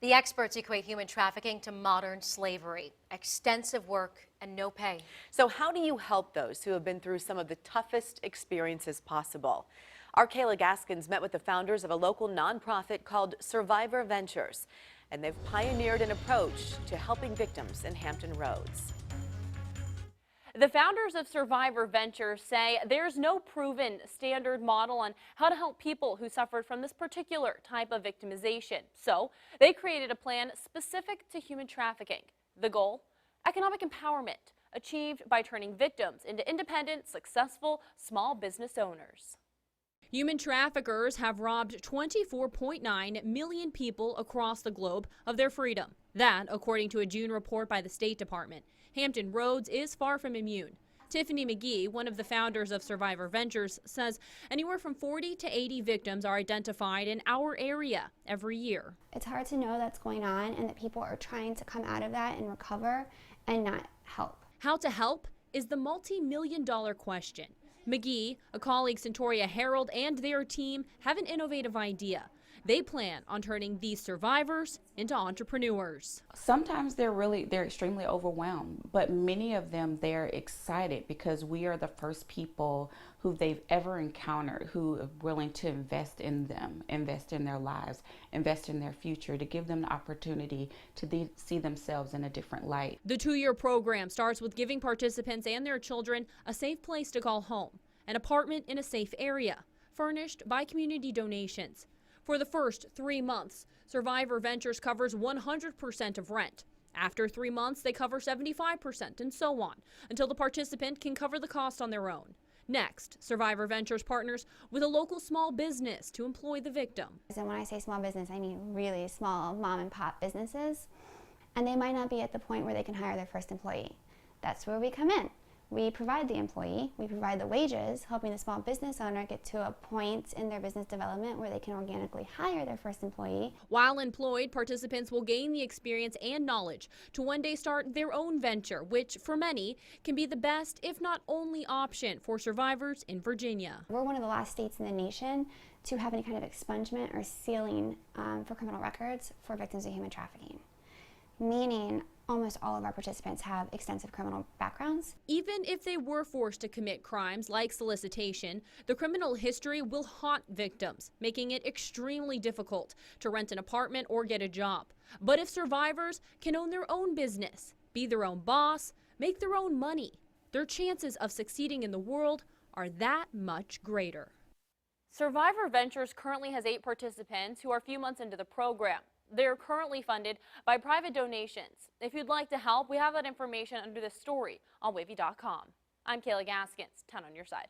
The experts equate human trafficking to modern slavery, extensive work and no pay. So how do you help those who have been through some of the toughest experiences possible? Our Kayla Gaskins met with the founders of a local nonprofit called Survivor Ventures, and they've pioneered an approach to helping victims in Hampton Roads. The founders of Survivor Ventures say there's no proven standard model on how to help people who suffered from this particular type of victimization. So they created a plan specific to human trafficking. The goal? Economic empowerment, achieved by turning victims into independent, successful small business owners. Human traffickers have robbed 24.9 million people across the globe of their freedom. That, according to a June report by the State Department. Hampton Roads is far from immune. Tiffany McGee, one of the founders of Survivor Ventures, says anywhere from 40 to 80 victims are identified in our area every year. It's hard to know that's going on and that people are trying to come out of that and recover and not help. How to help is the multi-million-dollar question. McGee, a colleague Centoria Herald, and their team have an innovative idea. They plan on turning these survivors into entrepreneurs. Sometimes they're extremely overwhelmed, but many of them, they're excited because we are the first people who they've ever encountered who are willing to invest in them, invest in their lives, invest in their future, to give them the opportunity to see themselves in a different light. The 2-year program starts with giving participants and their children a safe place to call home, an apartment in a safe area, furnished by community donations. For the first 3 months, Survivor Ventures covers 100% of rent. After 3 months, they cover 75% and so on, until the participant can cover the cost on their own. Next, Survivor Ventures partners with a local small business to employ the victim. And when I say small business, I mean really small mom and pop businesses. And they might not be at the point where they can hire their first employee. That's where we come in. We provide the employee, we provide the wages, helping the small business owner get to a point in their business development where they can organically hire their first employee. While employed, participants will gain the experience and knowledge to one day start their own venture, which for many can be the best, if not only, option for survivors in Virginia. We're one of the last states in the nation to have any kind of expungement or sealing for criminal records for victims of human trafficking, meaning almost all of our participants have extensive criminal backgrounds. Even if they were forced to commit crimes like solicitation, the criminal history will haunt victims, making it extremely difficult to rent an apartment or get a job. But if survivors can own their own business, be their own boss, make their own money, their chances of succeeding in the world are that much greater. Survivor Ventures currently has 8 participants who are a few months into the program. They're currently funded by private donations. If you'd like to help, we have that information under this story on wavy.com. I'm Kayla Gaskins, 10 on your side.